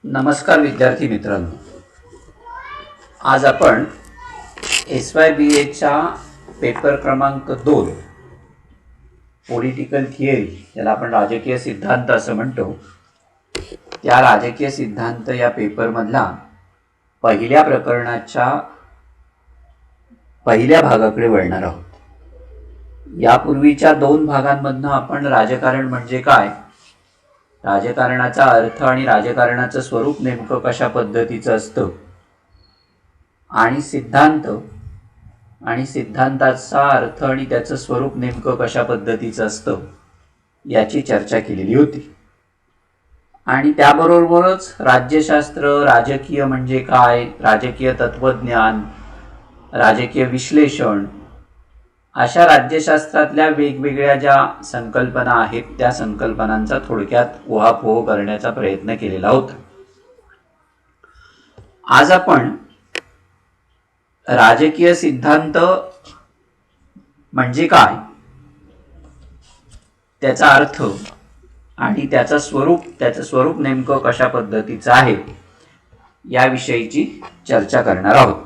नमस्कार विद्यार्थी मित्रांनो, आज आपण SYBAच्या पेपर क्रमांक 2 पॉलिटिकल थिअरी, ज्याला आपण राजकीय सिद्धांत असं म्हणतो, त्या राजकीय सिद्धांत या पेपरमधला पहिल्या प्रकरणाच्या पहिल्या भागाकडे वळणार आहोत. यापूर्वीच्या 2 भागांमधनं आपण राजकारण म्हणजे काय, राजकारणाचा अर्थ आणि राजकारणाचं स्वरूप नेमकं कशा पद्धतीचं असतं, आणि सिद्धांत आणि सिद्धांताचा अर्थ आणि त्याचं स्वरूप नेमकं कशा पद्धतीचं असतं याची चर्चा केलेली होती. आणि त्याबरोबरच राज्यशास्त्र, राजकीय म्हणजे काय, राजकीय तत्वज्ञान, राजकीय विश्लेषण, अशा राज्यशास्त्रातल्या वेगवेगळ्या ज्या संकल्पना आहेत त्या संकल्पनांचा थोडक्यात उहापोह करण्याचा प्रयत्न केलेला होता. आज आपण राजकीय सिद्धांत म्हणजे काय, त्याचा अर्थ आणि त्याचं स्वरूप नेमकं कशा पद्धतीचं आहे याविषयीची चर्चा करणार आहोत.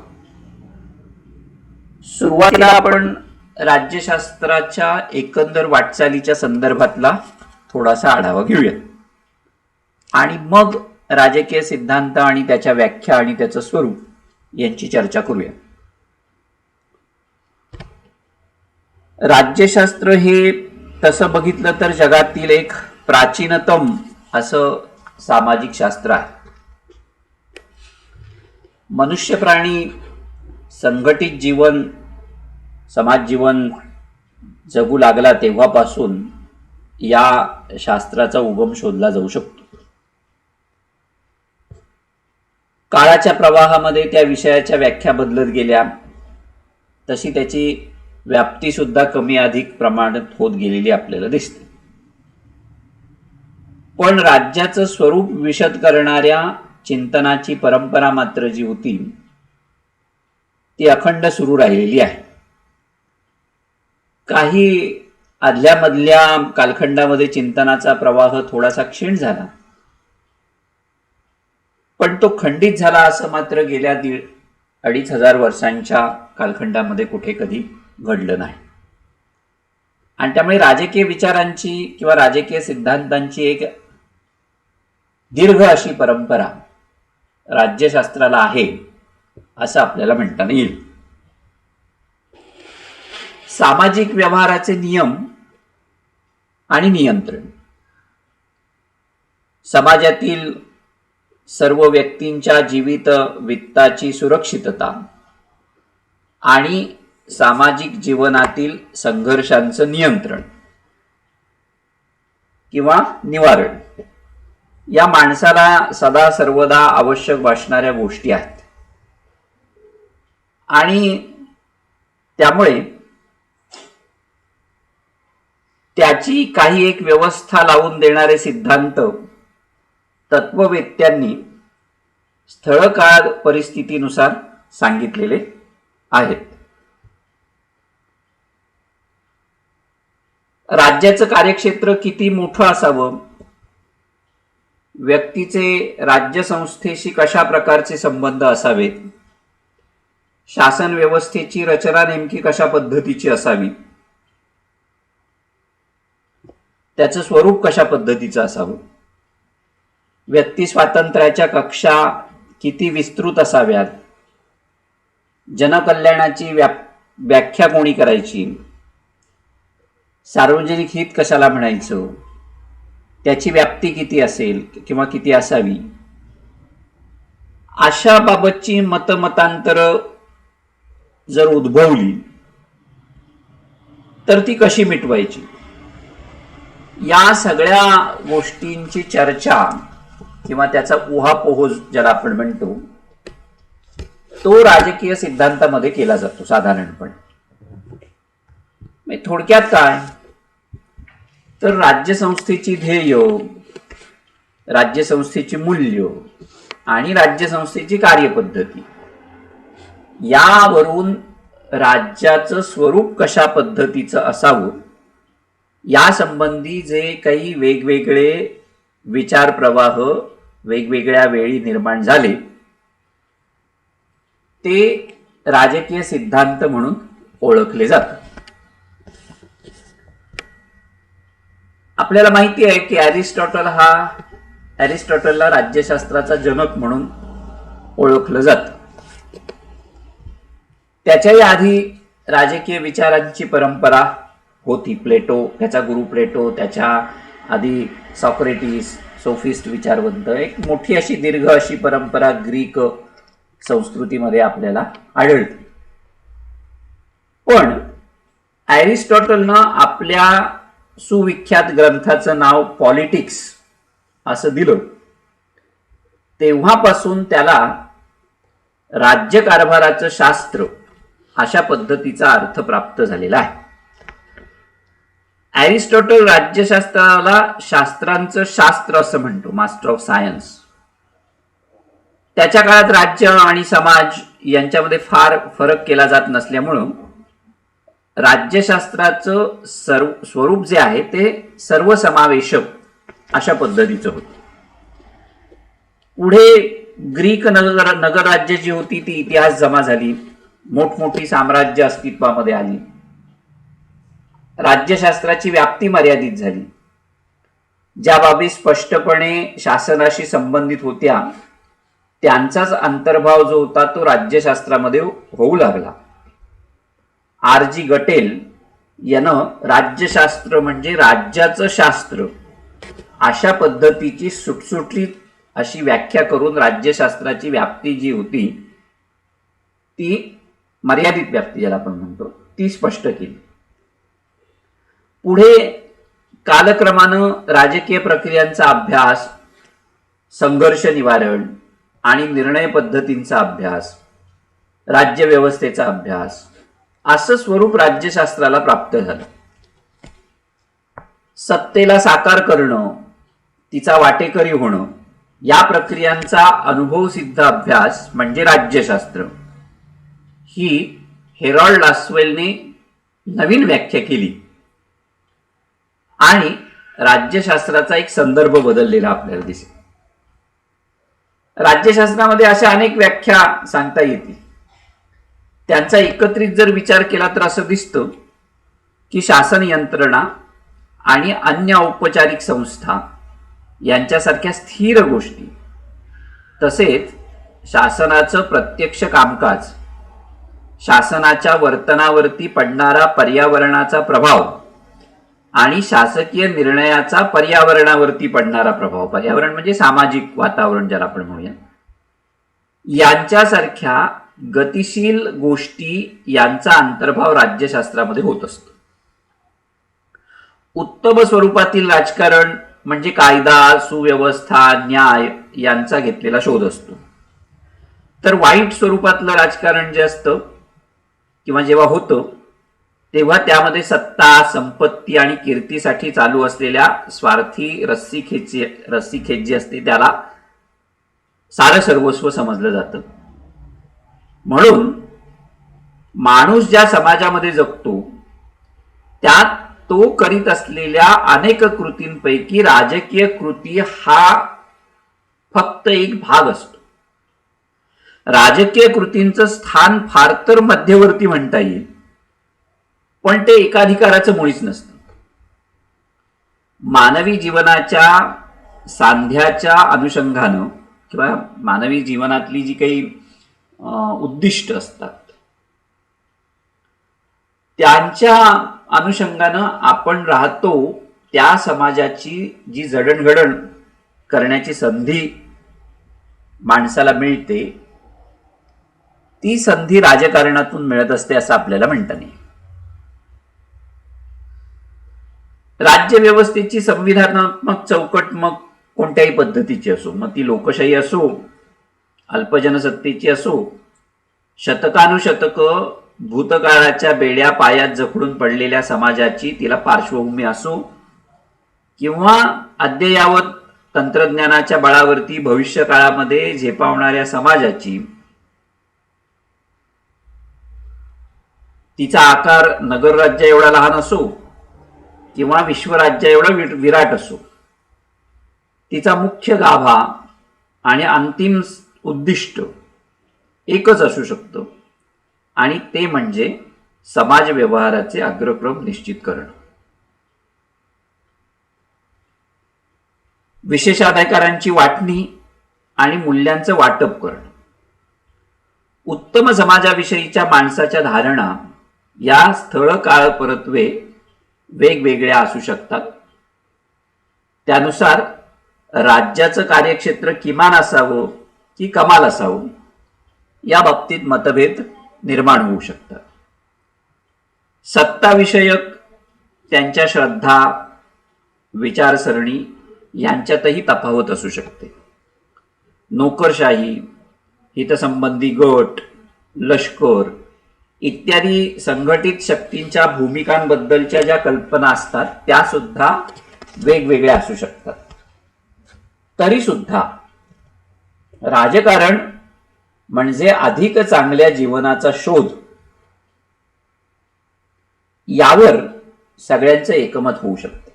सुरुवातीला आपण राज्यशास्त्राच्या एकंदर वाटचालीच्या संदर्भातला थोडासा आढावा घेऊया आणि मग राजकीय सिद्धांत आणि त्याच्या व्याख्या आणि त्याचं स्वरूप यांची चर्चा करूया. राज्यशास्त्र हे तसं बघितलं तर जगातील एक प्राचीनतम असं सामाजिक शास्त्र आहे. मनुष्य प्राणी संघटित जीवन, समाज जीवन जगू लागला तेव्हापासून या शास्त्राचा उगम शोधला जाऊ शकतो. काळाच्या प्रवाहामध्ये त्या विषयाच्या व्याख्या बदलत गेल्या, तशी त्याची व्याप्ती सुद्धा कमी अधिक प्रमाणात होत गेलेली आपल्याला दिसते. पण राज्याचं स्वरूप विशद करणाऱ्या चिंतनाची परंपरा मात्र जी होती ती अखंड सुरू राहिलेली आहे. काही आदल्यामधल्या कालखंडामध्ये चिंतनाचा प्रवाह थोडासा क्षीण झाला, पण तो खंडित झाला असं मात्र गेल्या 2,500 वर्षांच्या कालखंडामध्ये कुठे कधी घडलं नाही. आणि त्यामुळे राजकीय विचारांची किंवा राजकीय सिद्धांतांची एक दीर्घ अशी परंपरा राज्यशास्त्राला आहे असं आपल्याला म्हणता येईल. सामाजिक व्यवहाराचे नियम आणि नियंत्रण, समाजातील सर्व व्यक्तींच्या जीवित वित्ताची सुरक्षितता आणि सामाजिक जीवनातील संघर्षांचं नियंत्रण किंवा निवारण या माणसाला सदा सर्वदा आवश्यक भासणाऱ्या गोष्टी आहेत. आणि त्यामुळे त्याची काही एक व्यवस्था लावून देणारे सिद्धांत तत्ववेत्यांनी स्थळ काळ परिस्थितीनुसार सांगितलेले आहेत. राज्याचं कार्यक्षेत्र किती मोठं असावं, व्यक्तीचे राज्यसंस्थेशी कशा प्रकारचे संबंध असावेत, शासन व्यवस्थेची रचना नेमकी कशा पद्धतीची असावी, त्याचं स्वरूप कशा पद्धतीचं असावं, व्यक्ती स्वातंत्र्याच्या कक्षा किती विस्तृत असाव्यात, जनकल्याणाची व्याख्या कोणी करायची, सार्वजनिक हित कशाला म्हणायचं, त्याची व्याप्ती किती असेल किंवा किती असावी, अशा बाबतची मतमतांतर जर उद्भवली तर ती कशी मिटवायची, या सगळ्या गोष्टींची चर्चा किंवा त्याचा उहापोह ज्याला आपण म्हणतो तो राजकीय सिद्धांतामध्ये केला जातो साधारणपणे. थोडक्यात काय तर राज्यसंस्थेची ध्येय, राज्यसंस्थेची मूल्य आणि राज्यसंस्थेची कार्यपद्धती यावरून राज्याचं स्वरूप कशा पद्धतीचं असावं या संबंधी जे काही वेगवेगळे विचार प्रवाह वेगवेगळ्या वेळी निर्माण झाले ते राजकीय सिद्धांत म्हणून ओळखले जातात. आपल्याला माहिती आहे की अरिस्टॉटलला राज्यशास्त्राचा जनक म्हणून ओळखलं जातं. त्याच्याही आधी राजकीय विचारांची परंपरा होती. प्लेटो, त्याचा गुरु प्लेटो, त्याच्या आधी सॉक्रेटिस, सोफिस्ट विचारवंत, एक मोठी अशी दीर्घ अशी परंपरा ग्रीक संस्कृतीमध्ये आपल्याला आढळते. पण अरिस्टॉटलनं आपल्या सुविख्यात ग्रंथाचं नाव पॉलिटिक्स असं दिलं तेव्हापासून त्याला राज्यकारभाराचं शास्त्र अशा पद्धतीचा अर्थ प्राप्त झालेला आहे. अरिस्टॉटल राज्यशास्त्राला शास्त्रांचं शास्त्र असं म्हणतो, मास्टर ऑफ सायन्स. त्याच्या काळात राज्य आणि समाज यांच्यामध्ये फार फरक केला जात नसल्यामुळं राज्यशास्त्राचं स्वरूप जे आहे ते सर्वसमावेशक अशा पद्धतीचं होतं. पुढे ग्रीक नगरराज्य जी होती ती इतिहास जमा झाली, मोठमोठी साम्राज्य अस्तित्वामध्ये आली, राज्यशास्त्राची व्याप्ती मर्यादित झाली. ज्या बाबी स्पष्टपणे शासनाशी संबंधित होत्या त्यांचाच अंतर्भाव जो होता तो राज्यशास्त्रामध्ये होऊ लागला. R.G. गटेल यानं राज्यशास्त्र म्हणजे राज्याचं शास्त्र अशा पद्धतीची सुटसुटीत अशी व्याख्या करून राज्यशास्त्राची व्याप्ती जी होती ती मर्यादित व्याप्ती ज्याला आपण म्हणतो ती स्पष्ट केली. पुढे कालक्रमानं राजकीय प्रक्रियांचा अभ्यास, संघर्ष निवारण आणि निर्णय पद्धतींचा अभ्यास, राज्यव्यवस्थेचा अभ्यास असं स्वरूप राज्यशास्त्राला प्राप्त झालं. सत्तेला साकार करणं, तिचा वाटेकरी होणं या प्रक्रियांचा अनुभवसिद्ध अभ्यास म्हणजे राज्यशास्त्र ही हेरॉल्ड लासवेलने नवीन व्याख्या केली आणि राज्यशास्त्राचा एक संदर्भ बदललेला आपल्याला दिसेल. राज्यशास्त्रामध्ये अशा अनेक व्याख्या सांगता येतील. त्यांचा एकत्रित जर विचार केला तर असं दिसतं की शासन यंत्रणा आणि अन्य औपचारिक संस्था यांच्यासारख्या स्थिर गोष्टी, तसेच शासनाचं प्रत्यक्ष कामकाज, शासनाच्या वर्तनावरती पडणारा पर्यावरणाचा प्रभाव आणि शासकीय निर्णयाचा पर्यावरणावरती पडणारा प्रभाव, पर्यावरण म्हणजे सामाजिक वातावरण ज्याला आपण म्हणूया, यांच्यासारख्या गतिशील गोष्टी यांचा अंतर्भाव राज्यशास्त्रामध्ये होत असतो. उत्तम स्वरूपातील राजकारण म्हणजे कायदा, सुव्यवस्था, न्याय यांचा घेतलेला शोध असतो. तर वाईट स्वरूपातलं राजकारण जे असतं किंवा जेव्हा होतं तेव्हा त्यामध्ये सत्ता, संपत्ती आणि कीर्तीसाठी चालू असलेल्या स्वार्थी रस्सीखेच जी असते त्याला सारं सर्वस्व समजलं जातं. म्हणून माणूस ज्या समाजामध्ये जगतो त्यात तो करीत असलेल्या अनेक कृतींपैकी राजकीय कृती हा फक्त एक भाग असतो. राजकीय कृतींचं स्थान फार तर मध्यवर्ती म्हणता येईल, पण ते एकाधिकाराचं मुळीच नसतं. मानवी जीवनाच्या सांध्याच्या अनुषंगानं किंवा मानवी जीवनातली जी काही उद्दिष्ट असतात त्यांच्या अनुषंगानं आपण राहतो त्या समाजाची जी जडणघडण करण्याची संधी माणसाला मिळते ती संधी राजकारणातून मिळत असते असं आपल्याला म्हणता नाही. राज्यव्यवस्थेची संविधानात्मक चौकट मग कोणत्याही पद्धतीची असो, मग ती लोकशाही असो, अल्पजनसत्तेची असो, शतकानुशतक भूतकाळाच्या बेड्या पायात जखडून पडलेल्या समाजाची तिला पार्श्वभूमी असो, किंवा अद्ययावत तंत्रज्ञानाच्या बळावरती भविष्य काळामध्ये झेपावणाऱ्या समाजाची, तिचा आकार नगरराज्य एवढा लहान असो किंवा विश्वराज्य एवढं विराट असो, तिचा मुख्य गाभा आणि अंतिम उद्दिष्ट एकच असू शकतं, आणि ते म्हणजे समाज व्यवहाराचे अग्रक्रम निश्चित करणं. विशेषाधिकारांची वाटणी आणि मूल्यांचं वाटप करणं. उत्तम समाजाविषयीच्या माणसाच्या धारणा या स्थळ काळ परत्वे वेगवेगळ्या असू शकतात. त्यानुसार राज्याचं कार्यक्षेत्र किमान असावं की कमाल असावं या बाबतीत मतभेद निर्माण होऊ शकतात. सत्ताविषयक त्यांच्या श्रद्धा, विचारसरणी यांच्यातही तफावत असू शकते. नोकरशाही, हितसंबंधी गट, लष्कर इत्यादी संघटित शक्तींच्या भूमिकांबद्दलच्या ज्या कल्पना असतात त्या सुद्धा वेगवेगळ्या असू शकतात. तरी सुद्धा राजकारण म्हणजे अधिक चांगल्या जीवनाचा शोध, यावर सगळ्यांचं एकमत होऊ शकतं.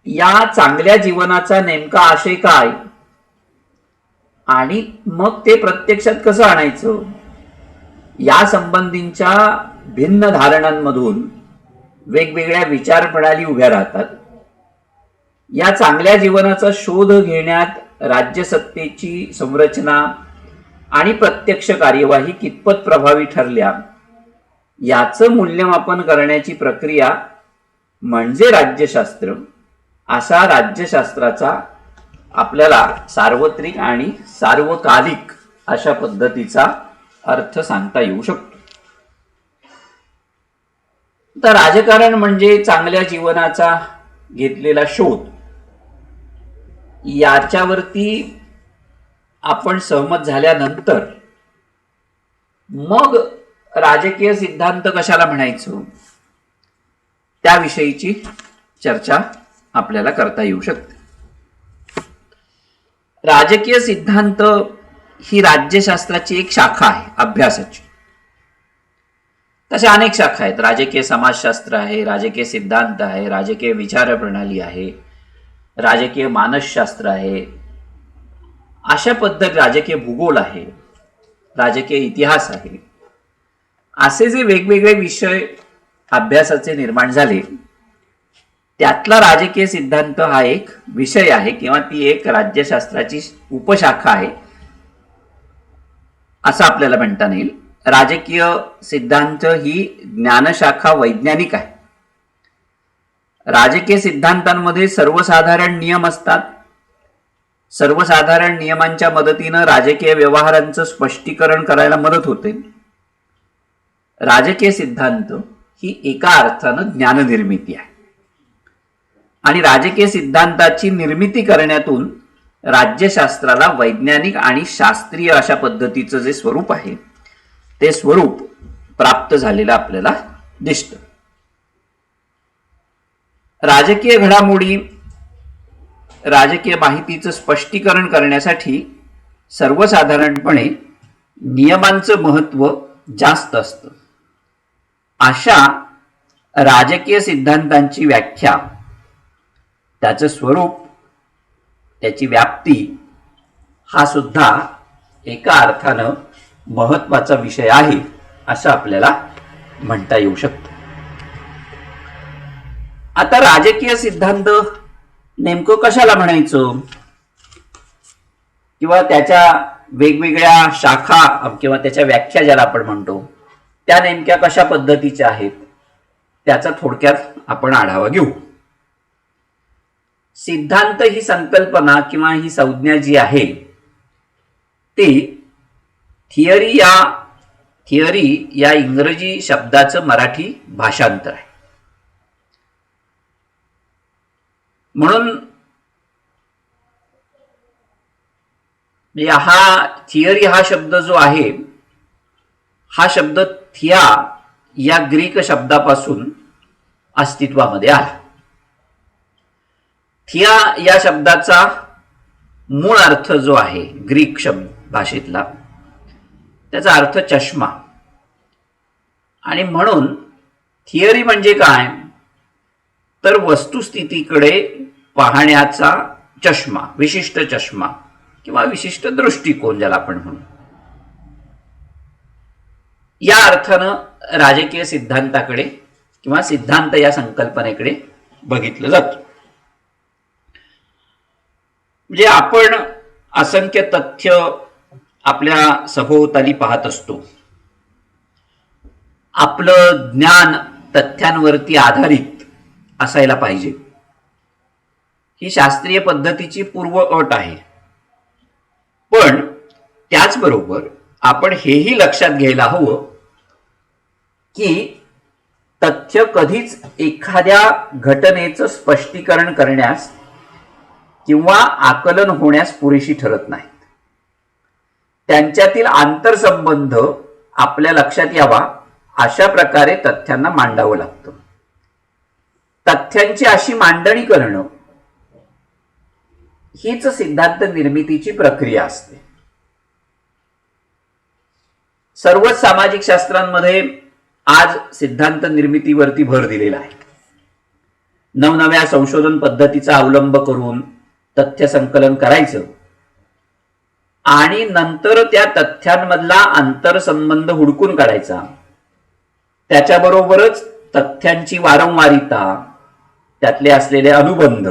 या चांगल्या जीवनाचा नेमका आशय काय आणि मग ते प्रत्यक्षात कसं आणायचं, या संबंधींच्या भिन्न धारणांमधून वेगवेगळ्या विचारप्रणाली उभ्या राहतात. या चांगल्या जीवनाचा शोध घेण्यात राज्यसत्तेची संरचना आणि प्रत्यक्ष कार्यवाही कितपत प्रभावी ठरल्या याचं मूल्यमापन करण्याची प्रक्रिया म्हणजे राज्यशास्त्र. असा राज्यशास्त्राचा आपल्याला सार्वत्रिक आणि सार्वकालिक अशा पद्धतीचा अर्थ सांगता येऊ शकतो. तर राजकारण म्हणजे चांगल्या जीवनाचा घेतलेला शोध, याच्यावरती आपण सहमत झाल्यानंतर मग राजकीय सिद्धांत कशाला म्हणायचं त्याविषयीची चर्चा आपल्याला करता येऊ शकते. राजकीय सिद्धांत ही राज्यशास्त्राची एक शाखा आहे अभ्यासाची. तशा अनेक शाखा आहेत. राजकीय समाजशास्त्र आहे, राजकीय सिद्धांत आहे, राजकीय विचारप्रणाली आहे, राजकीय मानसशास्त्र आहे, अशा पद्धत राजकीय भूगोल आहे, राजकीय इतिहास आहे. असे जे वेगवेगळे विषय अभ्यासाचे निर्माण झाले त्यातला राजकीय सिद्धांत हा एक विषय आहे किंवा ती एक राज्यशास्त्राची उपशाखा आहे असं आपल्याला म्हणता येईल. राजकीय सिद्धांत ही ज्ञानशाखा वैज्ञानिक आहे. राजकीय सिद्धांतांमध्ये सर्वसाधारण नियम असतात. सर्वसाधारण नियमांच्या मदतीनं राजकीय व्यवहारांचं स्पष्टीकरण करायला मदत होते. राजकीय सिद्धांत ही एका अर्थानं ज्ञाननिर्मिती आहे आणि राजकीय सिद्धांताची निर्मिती करण्यातून राज्यशास्त्राला वैज्ञानिक आणि शास्त्रीय अशा पद्धतीचं जे स्वरूप आहे ते स्वरूप प्राप्त झालेलं आपल्याला दिसतं. राजकीय घडामोडी, राजकीय माहितीचं स्पष्टीकरण करण्यासाठी सर्वसाधारणपणे नियमांचं महत्व जास्त असतं. अशा राजकीय सिद्धांतांची व्याख्या, त्याचं स्वरूप, त्याची व्याप्ती हा सुद्धा एका अर्थानं महत्वाचा विषय आहे असं आपल्याला म्हणता येऊ शकतं. आता राजकीय सिद्धांत नेमकं कशाला म्हणायचं किंवा त्याच्या वेगवेगळ्या शाखा किंवा त्याच्या व्याख्या ज्याला आपण म्हणतो त्या नेमक्या कशा पद्धतीच्या आहेत त्याचा थोडक्यात आपण आढावा घेऊ. सिद्धांत ही संकल्पना किंवा ही संज्ञा जी आहे ती थिअरी या इंग्रजी शब्दाचं मराठी भाषांतर आहे. म्हणून हा थिअरी हा शब्द जो आहे हा शब्द थिया या ग्रीक शब्दापासून अस्तित्वामध्ये आला. थिया या शब्दाचा मूळ अर्थ जो आहे ग्रीक शब्द भाषेतला त्याचा अर्थ चष्मा, आणि म्हणून थिअरी म्हणजे काय तर वस्तुस्थितीकडे पाहण्याचा चष्मा, विशिष्ट चष्मा किंवा विशिष्ट दृष्टिकोन ज्याला आपण म्हणू, या अर्थानं राजकीय सिद्धांताकडे किंवा सिद्धांत या संकल्पनेकडे बघितलं जातं. म्हणजे आपण असंख्य तथ्य आपल्या सभोवताली पाहत असतो. आपलं ज्ञान तथ्यांवरती आधारित असायला पाहिजे, ही शास्त्रीय पद्धतीची पूर्व अट आहे. पण त्याचबरोबर आपण हेही लक्षात घ्यायला हवं की तथ्य कधीच एखाद्या घटनेचं स्पष्टीकरण करण्यास किंवा आकलन होण्यास पुरेशी ठरत नाहीत. त्यांच्यातील आंतरसंबंध आपल्या लक्षात यावा अशा प्रकारे तथ्यांना मांडावं लागतं. तथ्यांची अशी मांडणी करणं हीच सिद्धांत निर्मितीची प्रक्रिया असते. सर्वच सामाजिक शास्त्रांमध्ये आज सिद्धांत निर्मितीवरती भर दिलेला आहे. नवनव्या संशोधन पद्धतीचा अवलंब करून तथ्य संकलन करायचं आणि नंतर त्या तथ्यांमधला आंतरसंबंध हुडकून काढायचा. त्याच्याबरोबरच तथ्यांची वारंवारिता, त्यातले असलेले अनुबंध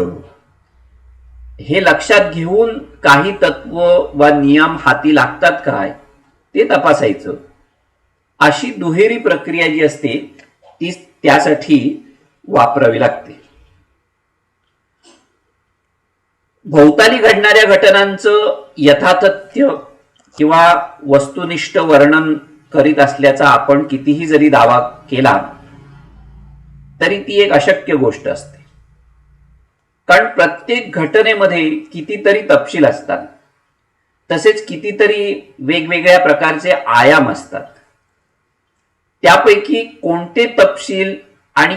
हे लक्षात घेऊन काही तत्व वा नियम हाती लागतात काय ते तपासायचं. अशी दुहेरी प्रक्रिया जी असते ती त्यासाठी वापरावी लागते. भोवताली घडणाऱ्या घटनांचं यथातथ्य किंवा वस्तुनिष्ठ वर्णन करीत असल्याचा आपण कितीही जरी दावा केला तरी ती एक अशक्य गोष्ट असते. कारण प्रत्येक घटनेमध्ये कितीतरी तपशील असतात, तसेच कितीतरी वेगवेगळ्या प्रकारचे आयाम असतात. त्यापैकी कोणते तपशील आणि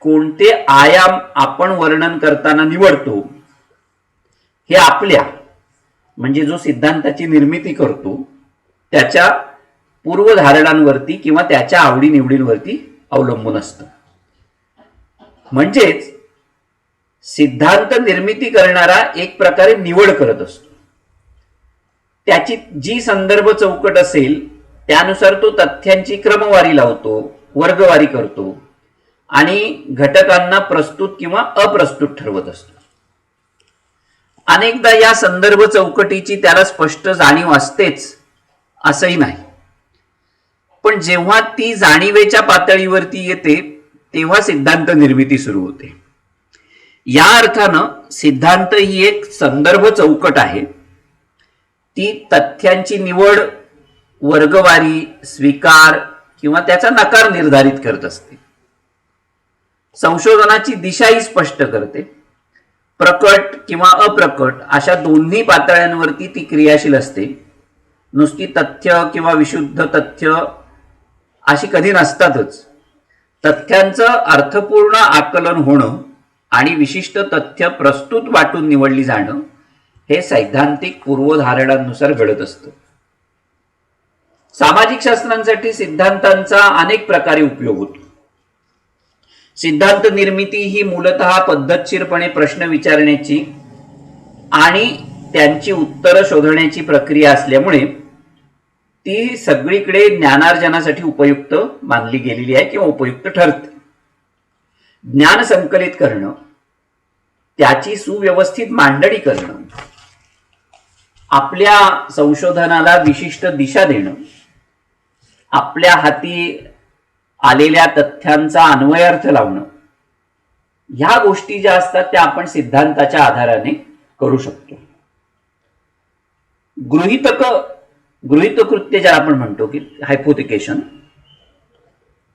कोणते आयाम आपण वर्णन करताना निवडतो हे आपल्या, म्हणजे जो सिद्धांताची निर्मिती करतो त्याच्या पूर्वधारणांवरती किंवा त्याच्या आवडीनिवडींवरती अवलंबून असतं. म्हणजेच सिद्धांत निर्मिती करणारा एक प्रकारे निवड करत असतो. त्याची जी संदर्भ चौकट असेल त्यानुसार तो तथ्यांची क्रमवारी लावतो, वर्गवारी करतो आणि घटकांना प्रस्तुत किंवा अप्रस्तुत ठरवत असतो. अनेकदा या संदर्भ चौकटीची त्याला स्पष्ट जाणीव असतेच असंही नाही. पण जेव्हा ती जाणीवेच्या पातळीवरती येते तेव्हा सिद्धांत निर्मिती सुरू होते. या अर्थानं सिद्धांत ही एक संदर्भ चौकट आहे. ती तथ्यांची निवड, वर्गवारी, स्वीकार किंवा त्याचा नकार निर्धारित करत असते. संशोधनाची दिशाही स्पष्ट करते. प्रकट किंवा अप्रकट अशा दोन्ही पातळ्यांवरती ती क्रियाशील असते. नुसती तथ्य किंवा विशुद्ध तथ्य अशी कधी नसतातच. तथ्यांचं अर्थपूर्ण आकलन होणं आणि विशिष्ट तथ्य प्रस्तुत वाटून निवडली जाणं हे सैद्धांतिक पूर्वधारणांनुसार घडत असतं. सामाजिक शास्त्रांसाठी सिद्धांतांचा अनेक प्रकारे उपयोग होतो. सिद्धांत निर्मिती ही मूलतः पद्धतशीरपणे प्रश्न विचारण्याची आणि त्यांची उत्तरं शोधण्याची प्रक्रिया असल्यामुळे ती सगळीकडे ज्ञानार्जनासाठी उपयुक्त मानली गेलेली आहे किंवा उपयुक्त ठरते. ज्ञान संकलित करणं, त्याची सुव्यवस्थित मांडणी करणं, आपल्या संशोधनाला विशिष्ट दिशा देणं, आपल्या हाती आलेल्या तथ्यांचा अन्वयार्थ लावणं, ह्या गोष्टी ज्या असतात त्या आपण सिद्धांताच्या आधाराने करू शकतो. गृहीतकृत्य ज्याला आपण म्हणतो की हायपोथिकेशन,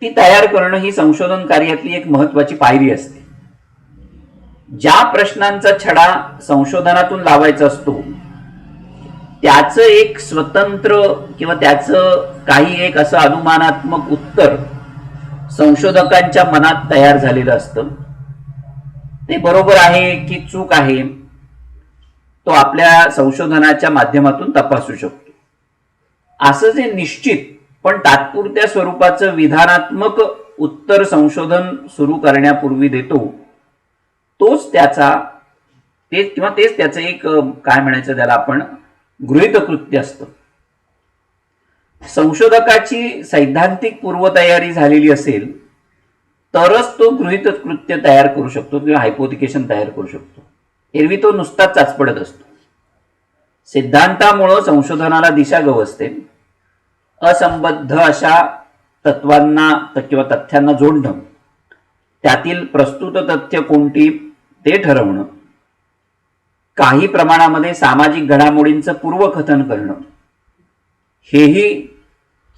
ती तयार करणं ही संशोधन कार्यातली एक महत्वाची पायरी असते. ज्या प्रश्नांचा छडा संशोधनातून लावायचा असतो त्याचं एक स्वतंत्र किंवा त्याचं काही एक असं अनुमानात्मक उत्तर संशोधकांच्या मनात तयार झालेलं असतं. ते बरोबर आहे की चूक आहे तो आपल्या संशोधनाच्या माध्यमातून तपासू शकतो. असं जे निश्चित पण तात्पुरत्या स्वरूपाचं विधानात्मक उत्तर संशोधन सुरू करण्यापूर्वी देतो तेच त्याचं एक काय म्हणायचं त्याला आपण गृहीत कृत्य असतं. संशोधकाची सैद्धांतिक पूर्वतयारी झालेली असेल तरच तो गृहीत कृत्य तयार करू शकतो किंवा हायपोथिकेशन तयार करू शकतो. एरवी तो नुसताच चाचपडत असतो. सिद्धांतामुळं संशोधनाला दिशा गवसते. असंबद्ध अशा तत्वांना किंवा तथ्यांना जोडणं, त्यातील प्रस्तुत तथ्य कोणती ते ठरवणं, काही प्रमाणामध्ये सामाजिक घडामोडींचं पूर्वकथन करणं, हेही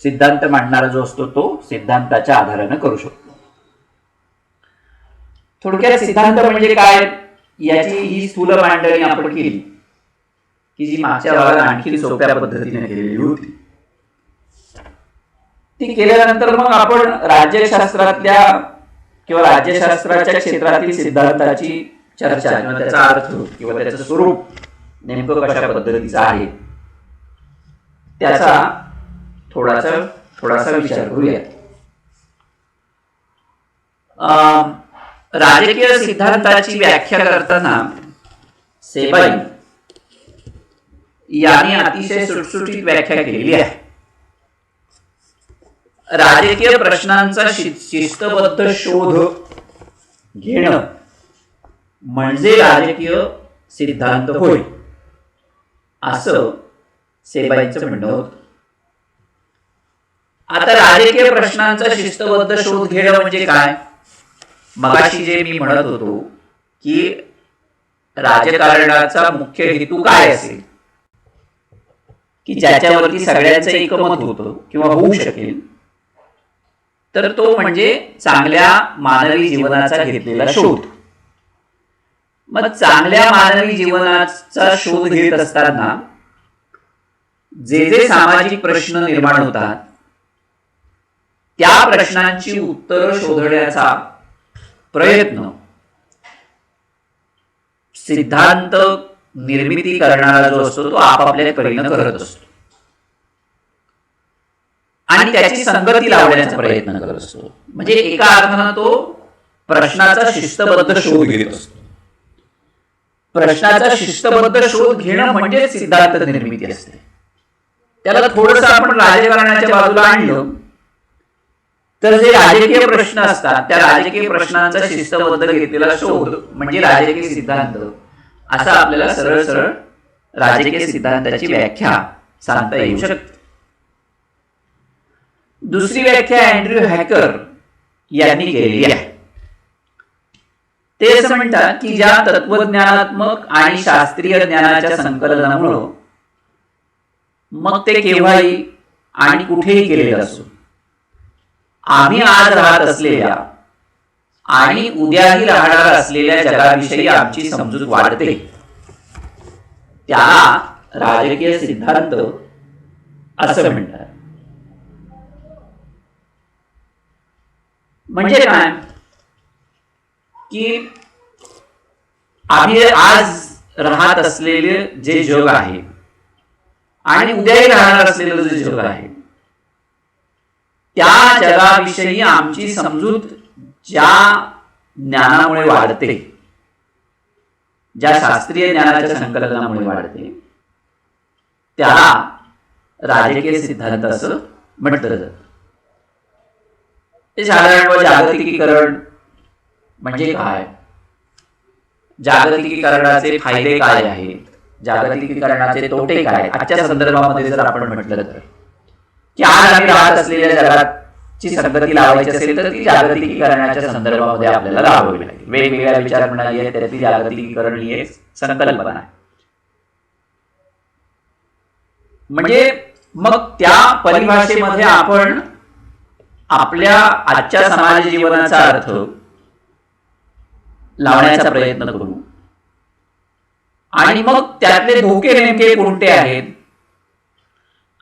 सिद्धांत मांडणारा जो असतो तो सिद्धांताच्या आधारानं करू शकतो. थोडक्यात सिद्धांत म्हणजे काय याची ही स्थूल मांडणी आपण केली की जी मागच्या भागात आणखी सोप्या पद्धतीने केलेली होती. ती केल्यानंतर मग आपण राज्यशास्त्रातल्या किंवा राज्यशास्त्राच्या क्षेत्रातील सिद्धांताची चर्चा किंवा त्याचा अर्थ किंवा त्याचं स्वरूप नेमकं कशा पद्धतीचं आहे त्याचा थोडासा विचार करूया. राजकीय सिद्धांताची व्याख्या करताना सेबाई यांनी अतिशय सुटसुटीत व्याख्या केलेली आहे. राजकीय प्रश्नांचा शिस्तबद्ध शोध घेणं म्हणजे राजकीय सिद्धांत होय, असं सेबाईंचं म्हणणं होतं. आता राजकीय प्रश्नांचा शिस्तबद्ध शोध घेणं म्हणजे काय? मगाशी जे मी म्हणत होतो की राजकारणाचा मुख्य हेतू काय असेल की ज्याच्यावरती सगळ्यांचं एकमत होतं किंवा होऊ शकेल, तर तो म्हणजे चांगल्या मानवी जीवनाचा घेतलेला शोध. मग चांगल्या मानवी जीवनाचा शोध घेत असताना जे जे सामाजिक प्रश्न निर्माण होतात त्या प्रश्नांची उत्तरं शोधण्याचा प्रयत्न सिद्धांत निर्मिती करणारा जो असतो तो आपापल्या परीने करत असतो आणि त्याची संगती लावण्याचा प्रयत्न करत असतो. म्हणजे एका अर्थानं तो प्रश्नाचा शिस्तबद्ध शोध घेत असतो. प्रश्नाचा शिस्तबद्ध शोध घेणं म्हणजे सिद्धांत निर्मिती असते. त्याला थोडंसं आपण राजकारणाच्या बाजूला आणलं तर जे राजकीय प्रश्न असतात त्या राजकीय प्रश्नांचा शिस्तबद्ध घेतलेला शोध म्हणजे राजकीय सिद्धांत, असं आपल्याला सरळ सरळ राजकीय सिद्धांताची व्याख्या सांगता येऊ शकते. दुसरी व्याख्या अँड्र्यू हॅकर यांनी केलेली आहे. ते असं म्हणतात की ज्या तत्वज्ञानात्मक आणि शास्त्रीय ज्ञानाच्या संकलनामुळं मग ते केव्हाही आणि कुठेही केलेलं असो, आम्ही आज राहत असलेल्या आणि उद्याही राहणार असलेल्या जगाविषयी आमची समजूत वाढते, त्याला राजकीय सिद्धांत असं म्हणतात. म्हणजे काय की आम्ही आज राहत असलेले जे जग आहे आणि उद्याही राहणार असलेलं जे जग आहे त्या जगाविषयी आमची समजूत ज्या ज्ञानामुळे वाढते, ज्या शास्त्रीय ज्ञानाच्या संकलनामुळे वाढते, त्याला राजकीय सिद्धांत असं म्हटलं जातं. ते साधारण जागतिकीकरण म्हणजे काय, जागतिकीकरणाचे फायदे काय आहेत, जागतिकीकरणाचे तोटे काय, आजच्या संदर्भामध्ये जर आपण म्हटलं तर की आज आम्ही राहत असलेल्या जगाची संगती लावायची असेल तर ती जागतिकीकरणाच्या संदर्भामध्ये आपल्याला लावावी लागेल. वेगवेगळ्या विचार प्रणाली आहेत, त्यातली जागतिकीकरण ही एक संकल्पना आहे. म्हणजे मग त्या परिभाषेमध्ये आपण आपल्या आजच्या समाज जीवनाचा अर्थ लावण्याचा प्रयत्न करू आणि मग त्यातले धोके नेमके कोणते आहेत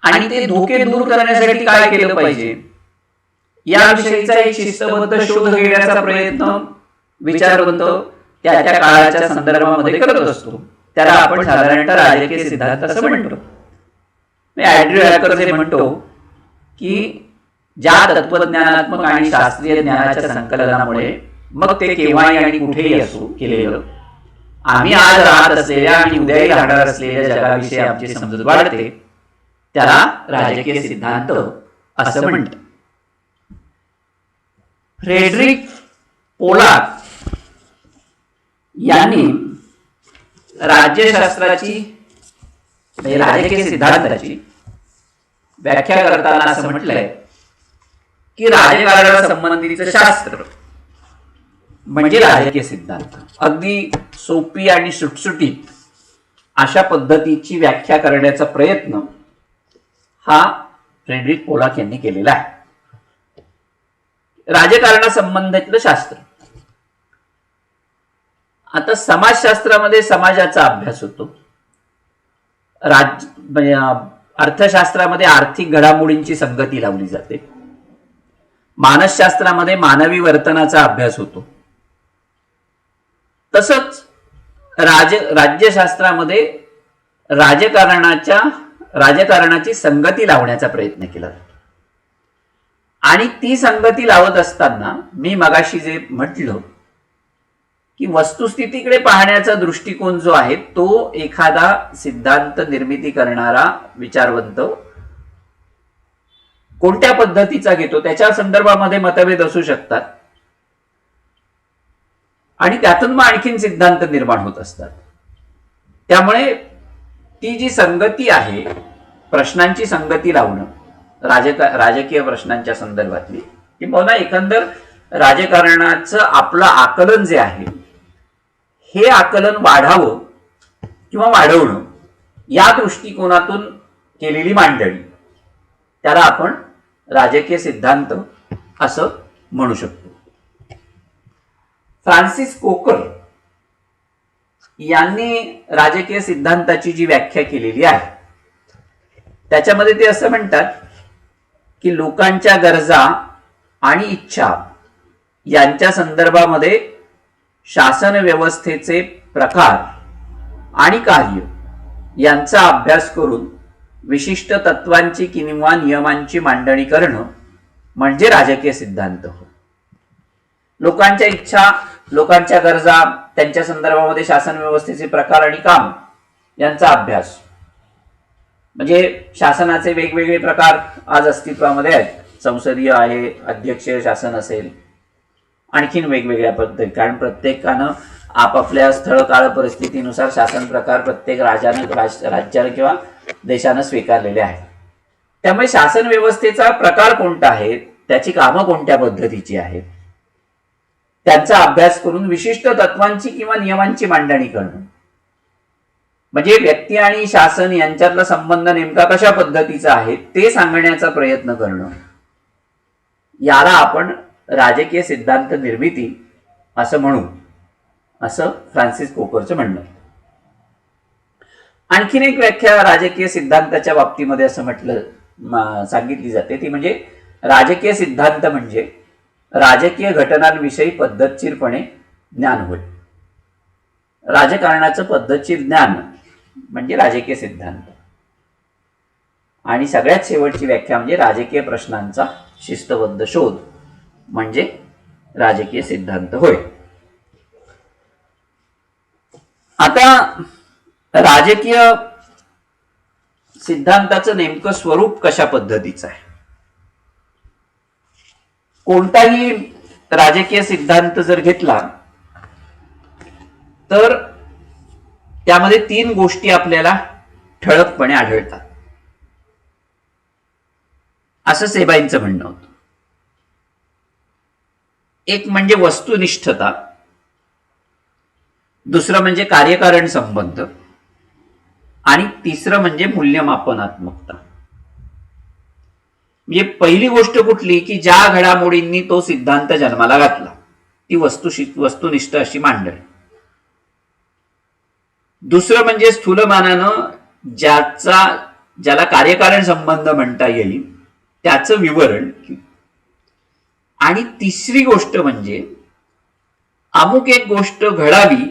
आणि ते धोके दूर करण्यासाठी काय केलं पाहिजे याविषयीचा एक शिस्तबद्ध शोध घेण्याचा प्रयत्न विचारवंत त्या त्या काळाच्या संदर्भामध्ये करत असतो. त्याला आपण साधारणतः राजकीय सिद्धांत असं म्हणतो. अँड्र्यू हॅकर जे म्हणतो की ज्या तत्वज्ञानात्मक आणि शास्त्रीय ज्ञानाच्या संकलनामुळे मग ते केव्हाही आणि कुठेही असो केलेलं आम्ही आज राहत असलेल्या आणि उद्याही राहणार असलेल्या जगाविषयी आमची समजूत वाढते, त्याला राजकीय सिद्धांत असं म्हणतात. फ्रेडरिक पोलाक यांनी राज्यशास्त्राची म्हणजे राजकीय सिद्धांताची व्याख्या करताना असं म्हटलंय की राजकारणासंबंधीचं शास्त्र म्हणजे राजकीय सिद्धांत. अगदी सोपी आणि सुटसुटीत अशा पद्धतीची व्याख्या करण्याचा प्रयत्न हा फ्रेडरिक पोलाक यांनी केलेला आहे. राजकारणासंबंधातलं शास्त्र. आता समाजशास्त्रामध्ये समाजाचा अभ्यास होतो, अर्थशास्त्रामध्ये आर्थिक घडामोडींची संगती लावली जाते, मानसशास्त्रामध्ये मानवी वर्तनाचा अभ्यास होतो, तसंच राज्यशास्त्रामध्ये राजकारणाची संगती लावण्याचा प्रयत्न केला जातो. आणि ती संगती लावत असताना मी मगाशी जे म्हटलं की वस्तुस्थितीकडे पाहण्याचा दृष्टिकोन जो आहे तो एखादा सिद्धांत निर्मिती करणारा विचारवंत कोणत्या पद्धतीचा घेतो त्याच्या संदर्भामध्ये मतभेद असू शकतात आणि त्यातून मग आणखीन सिद्धांत निर्माण होत असतात. त्यामुळे ती जी संगती आहे, प्रश्नांची संगती लावणं राजकीय प्रश्नांच्या संदर्भातली, किंवा एकंदर राजकारणाचं आपलं आकलन जे आहे हे आकलन वाढावं किंवा वाढवणं या दृष्टिकोनातून केलेली मांडणी, त्याला आपण राजकीय सिद्धांत असं म्हणू शकतो. फ्रान्सिस कोकर यांनी राजकीय सिद्धांताची जी व्याख्या केलेली आहे त्याच्यामध्ये ते असं म्हणतात की लोकांच्या गरजा आणि इच्छा यांच्या संदर्भामध्ये शासन व्यवस्थेचे प्रकार आणि कार्य यांचा अभ्यास करून विशिष्ट तत्वांची किंवा नियमांची मांडणी करणं म्हणजे राजकीय सिद्धांत. लोकांच्या इच्छा, लोकांच्या गरजा, त्यांच्या संदर्भामध्ये शासन व्यवस्थेचे प्रकार आणि काम यांचा अभ्यास, म्हणजे शासनाचे वेगवेगळे प्रकार आज अस्तित्वामध्ये आहेत. संसदीय आहे, अध्यक्षीय शासन असेल, आणखीन वेगवेगळ्या पद्धती, कारण प्रत्येकानं आपापल्या स्थळ काळ परिस्थितीनुसार शासन प्रकार प्रत्येक राज्यानं किंवा देशानं स्वीकारलेले आहेत. त्यामुळे शासन व्यवस्थेचा प्रकार कोणता आहे, त्याची कामं कोणत्या पद्धतीची आहेत, त्यांचा अभ्यास करून विशिष्ट तत्वांची किंवा नियमांची मांडणी करणं म्हणजे व्यक्ती आणि शासन यांच्यातला संबंध नेमका कशा पद्धतीचा आहे ते सांगण्याचा प्रयत्न करणं, याला आपण राजकीय सिद्धांत निर्मिती असं म्हणू, असं फ्रान्सिस कोकरचं म्हणणं. आणखीन एक व्याख्या राजकीय सिद्धांताच्या बाबतीमध्ये असं सांगितली जाते, ती म्हणजे राजकीय सिद्धांत म्हणजे राजकीय घटनांविषयी पद्धतशीरपणे ज्ञान होय. राजकारणाचं पद्धतशीर ज्ञान म्हणजे राजकीय सिद्धांत. आणि सगळ्यात शेवटची व्याख्या म्हणजे राजकीय प्रश्नांचा शिस्तबद्ध शोध म्हणजे राजकीय सिद्धांत होय. आता राजकीय सिद्धांताचं नेमकं स्वरूप कशा पद्धतीचं आहे. कोणताही राजकीय सिद्धांत जर घेतला तर त्यामध्ये 3 गोष्टी आपल्याला ठळकपणे आढळतात, असं सेबाईंचं म्हणणं होतं. एक म्हणजे वस्तुनिष्ठता, दुसरं म्हणजे कार्यकारण संबंध आणि तिसरं म्हणजे मूल्यमापनात्मकता. म्हणजे पहिली गोष्ट कुठली की ज्या घडामोडींनी तो सिद्धांत जन्माला घातला ती वस्तुनिष्ठ अशी मांडणी. दुसरं म्हणजे स्थूलमानानं ज्याला कार्यकारण संबंध म्हणता येईल त्याचं विवरण. आणि तिसरी गोष्ट म्हणजे अमुक एक गोष्ट घडावी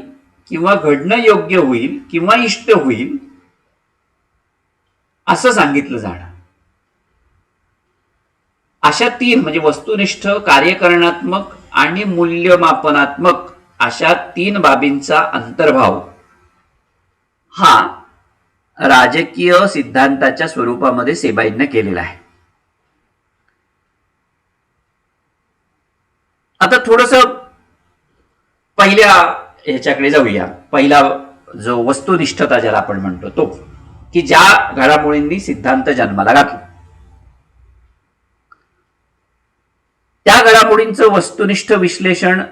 किंवा घडणं योग्य होईल किंवा इष्ट होईल असं सांगितलं जाणार. अशा 3 म्हणजे वस्तुनिष्ठ, कार्यकरणात्मक आणि मूल्यमापनात्मक अशा 3 बाबींचा अंतर्भाव हा राजकीय सिद्धांताच्या स्वरूपामध्ये सेबाईंनी केलेला आहे. आता थोडस पहिल्या ह्याच्याकडे जाऊया. पहिला जो वस्तुनिष्ठता ज्याला आपण म्हणतो तो, की ज्या घडामोडींनी सिद्धांत जन्माला घातला, त्या घडामोडींचं वस्तुनिष्ठ विश्लेषण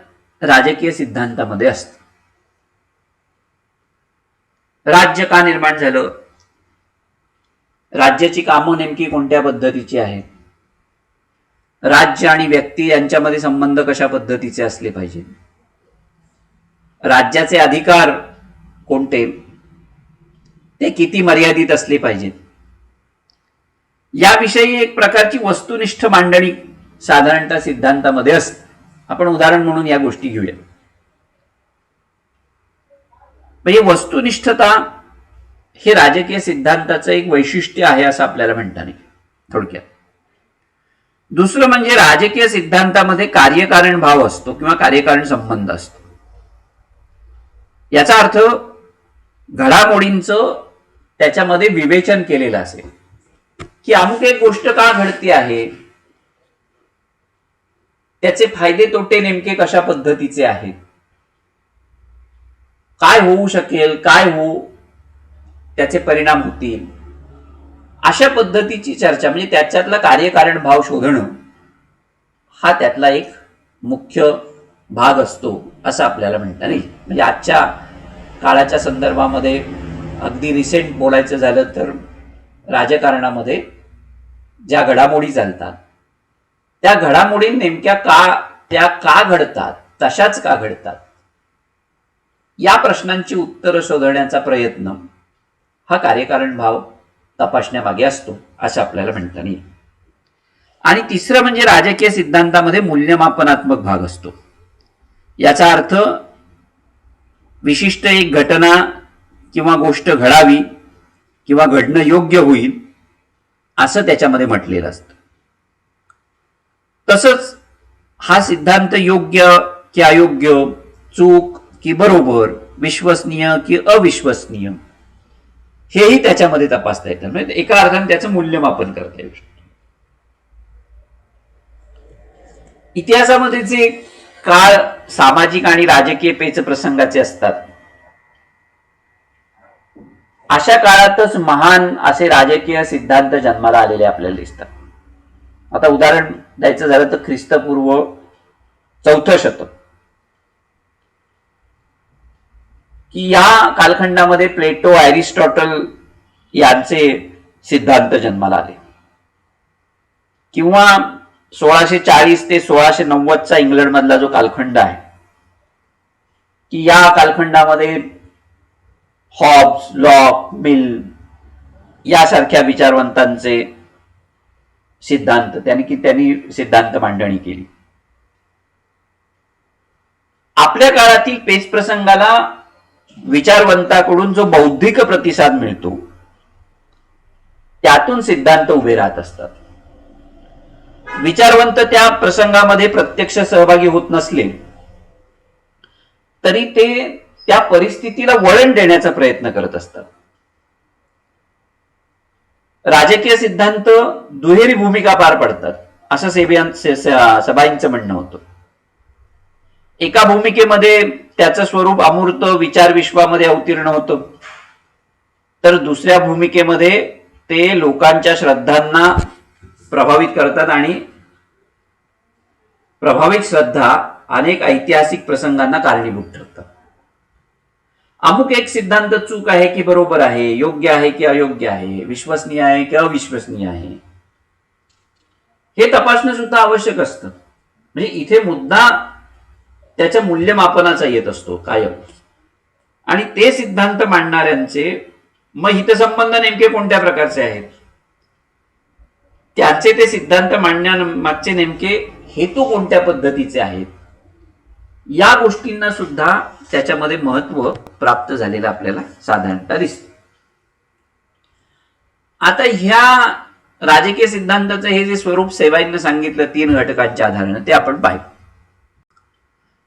राजकीय सिद्धांतामध्ये असतं. राज्य का निर्माण झालं, राज्याची कामं नेमकी कोणत्या पद्धतीची आहेत, राज्य आणि व्यक्ती यांच्यामध्ये संबंध कशा पद्धतीचे असले पाहिजे, राज्याचे अधिकार कोणते, ते किती मर्यादित असले पाहिजेत, याविषयी एक प्रकारची वस्तुनिष्ठ मांडणी साधारणतः सिद्धांतामध्ये असते. आपण उदाहरण म्हणून या गोष्टी घेऊया. म्हणजे वस्तुनिष्ठता हे राजकीय सिद्धांताचं एक वैशिष्ट्य आहे असं आपल्याला म्हणता नाही थोडक्यात. दुसरं म्हणजे राजकीय सिद्धांतामध्ये कार्यकारण भाव असतो किंवा कार्यकारण संबंध असतो. याचा अर्थ घडामोडींचं त्याच्यामध्ये विवेचन केलेलं असेल, की अमुक एक गोष्ट का घडते आहे, त्याचे फायदे तोटे नेमके कशा पद्धतीचे आहेत, काय होऊ शकेल, काय त्याचे परिणाम होतील, अशा पद्धतीची चर्चा, म्हणजे त्याच्यातला कार्यकारण भाव शोधणं हा त्यातला एक मुख्य भाग असतो असं आपल्याला म्हणता नाही. म्हणजे आजच्या काळाच्या संदर्भामध्ये अगदी रिसेंट बोलायचं झालं तर राजकारणामध्ये ज्या घडामोडी चालतात त्या घडामोडी नेमक्या का घडतात, तशाच का घडतात, या प्रश्नांची उत्तरं शोधण्याचा प्रयत्न हा कार्यकारण भाव तपासण्यामागे असतो असं आपल्याला म्हणता येईल. आणि तिसरं म्हणजे राजकीय सिद्धांतामध्ये मूल्यमापनात्मक भाग असतो. याचा अर्थ विशिष्ट एक घटना किंवा गोष्ट घडावी किंवा घडणं योग्य होईल असं त्याच्यामध्ये म्हटलेलं असतं. तसंच हा सिद्धांत योग्य की अयोग्य, चूक की बरोबर, विश्वसनीय की अविश्वसनीय, हेही त्याच्यामध्ये तपासता येतं. म्हणजे एका अर्थाने त्याचं मूल्यमापन करता येऊ शकतं. इतिहासामध्ये जे काळ सामाजिक आणि राजकीय पेच प्रसंगाचे असतात, अशा काळातच महान असे राजकीय सिद्धांत जन्माला आलेले आपल्याला दिसतात. आता उदाहरण द्यायचं झालं तर ख्रिस्तपूर्व 4थं शतक, की या कालखंडामध्ये प्लेटो, अरिस्टॉटल यांचे सिद्धांत जन्माला आले. किंवा 1640 ते 1690चा इंग्लंड मधला जो कालखंड आहे, की या कालखंडामध्ये हॉब्स, लॉक, मिल यासारख्या विचारवंतांचे सिद्धांत त्यांनी सिद्धांत मांडणी केली. आपल्या काळातील पेच प्रसंगाला विचारवंताकडून जो बौद्धिक प्रतिसाद मिळतो त्यातून सिद्धांत उभे राहत असतात. विचारवंत त्या प्रसंगामध्ये प्रत्यक्ष सहभागी होत नसले तरी ते त्या परिस्थितीला वळण देण्याचा प्रयत्न करत असतात. राजकीय सिद्धांत दुहेरी भूमिका पार पडतात असं सबाईंचं म्हणणं होतं. एका भूमिकेमध्ये त्याचं स्वरूप अमूर्त विचार विश्वामध्ये अवतीर्ण होतं, तर दुसऱ्या भूमिकेमध्ये ते लोकांच्या श्रद्धांना प्रभावित करतात आणि प्रभावित श्रद्धा अनेक ऐतिहासिक प्रसंगांना कारणीभूत ठरतात. अमुक एक सिद्धांत चूक आहे की बरोबर आहे, योग्य आहे की अयोग्य आहे, विश्वसनीय आहे की अविश्वसनीय आहे, हे तपासणं सुद्धा आवश्यक असतं. म्हणजे इथे मुद्दा त्याच्या मूल्यमापनाचा येत असतो कायम. आणि ते सिद्धांत मांडणाऱ्यांचे मग हितसंबंध नेमके कोणत्या प्रकारचे आहेत, त्याचे ते सिद्धांत मांडण्यामागचे नेमके हेतू कोणत्या पद्धतीचे आहेत, या गोष्टींना सुद्धा त्याच्यामध्ये महत्व प्राप्त झालेलं आपल्याला साधारणतः दिसतं. आता ह्या राजकीय सिद्धांताचं हे जे स्वरूप सेबाईंनी सांगितलं 3 घटकांच्या आधाराने, ते आपण पाहिलं.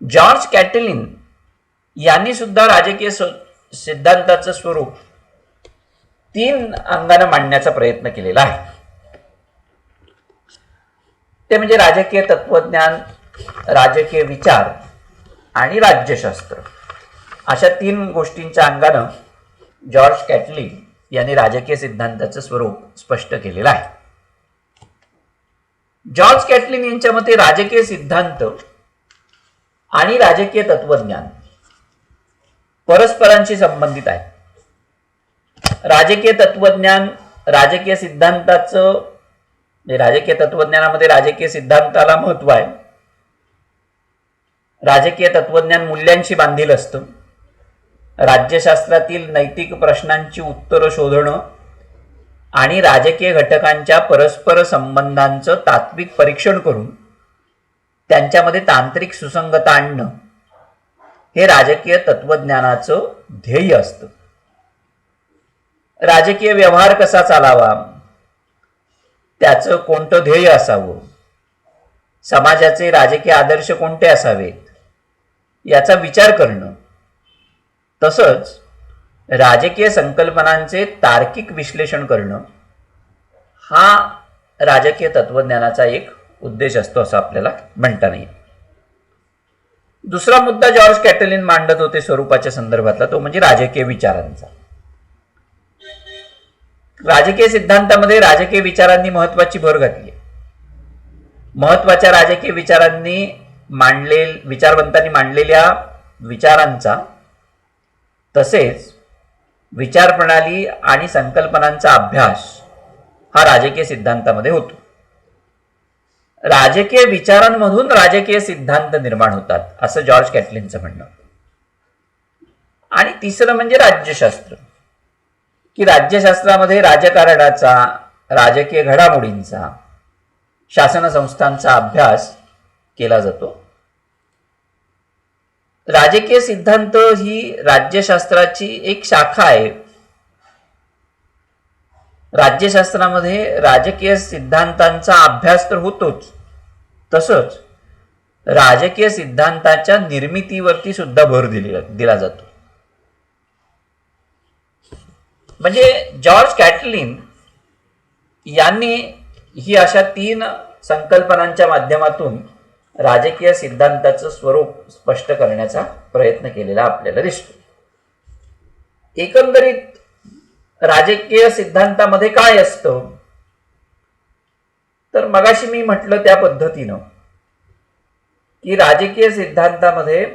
जॉर्ज कॅटलिन यांनी सुद्धा राजकीय सिद्धांताचं स्वरूप 3 अंगाने मांडण्याचा प्रयत्न केलेला आहे. ते म्हणजे राजकीय तत्वज्ञान, राजकीय विचार आणि राज्यशास्त्र. अशा 3 गोष्टींच्या अंगानं जॉर्ज कॅटलिन यांनी राजकीय सिद्धांताचं स्वरूप स्पष्ट केलेलं आहे. जॉर्ज कॅटलिन यांच्या मते राजकीय सिद्धांत आणि राजकीय तत्वज्ञान परस्परांशी संबंधित आहे. राजकीय तत्वज्ञान राजकीय सिद्धांताचं, राजकीय तत्वज्ञानामध्ये राजकीय सिद्धांताला महत्व आहे. राजकीय तत्वज्ञान मूल्यांशी बांधील असतं. राज्यशास्त्रातील नैतिक प्रश्नांची उत्तरं शोधणं आणि राजकीय घटकांच्या परस्पर संबंधांचं तात्विक परीक्षण करून त्यांच्यामध्ये तांत्रिक सुसंगता आणणं हे राजकीय तत्वज्ञानाचं ध्येय असतं. राजकीय व्यवहार कसा चालावा, त्याचं कोणतं ध्येय असावं, समाजाचे राजकीय आदर्श कोणते असावेत याचा विचार करणं, तसंच राजकीय संकल्पनांचे तार्किक विश्लेषण करणं हा राजकीय तत्वज्ञानाचा एक उद्देश असतो असं आपल्याला म्हणता नाही. दुसरा मुद्दा जॉर्ज कॅटलिन मांडत होते स्वरूपाच्या संदर्भातला, तो म्हणजे राजकीय विचारांचा. राजकीय सिद्धांतामध्ये राजकीय विचारांनी महत्वाची भर घातली. महत्वाच्या राजकीय विचारवंतांनी मांडलेल्या विचारांचा तसेच विचार प्रणाली आणि संकल्पनांचा अभ्यास हा राजकीय सिद्धांतामध्ये होतो. राजकीय विचारांमधून राजकीय सिद्धांत निर्माण होतात असं जॉर्ज कॅटलिनचं म्हणणं. आणि तिसरं म्हणजे राज्यशास्त्र, की राज्यशास्त्रामध्ये राजकारणाचा, राजकीय घडामोडींचा, शासन संस्थांचा अभ्यास केला जातो. राजकीय सिद्धांत ही राज्यशास्त्राची एक शाखा आहे. राज्यशास्त्रामध्ये राजकीय सिद्धांतांचा अभ्यास तर होतोच, तसंच राजकीय सिद्धांताच्या निर्मितीवरती सुद्धा भर दिला जातो. म्हणजे जॉर्ज कॅटलिन यांनी ही अशा 3 संकल्पनांच्या माध्यमातून राजकीय सिद्धांताचं स्वरूप स्पष्ट करण्याचा प्रयत्न केलेला आपल्याला दिसतो. एकंदरीत राजकीय सिद्धांतामध्ये काय असतं, तर मगाशी मी म्हटलं त्या पद्धतीनं की राजकीय सिद्धांतामध्ये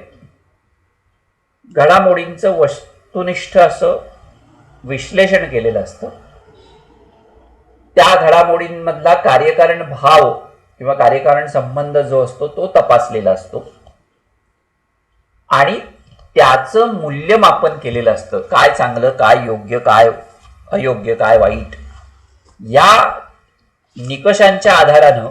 घडामोडींचं वस्तुनिष्ठ असं विश्लेषण केलेलं असतं. त्या घडामोडींमधला कार्यकारण भाव किंवा कार्यकारण संबंध जो असतो तो तपासलेला असतो आणि त्याचं मूल्यमापन केलेलं असतं. काय चांगलं, काय योग्य, काय अयोग्य, काय वाईट, या निकषांच्या आधारानं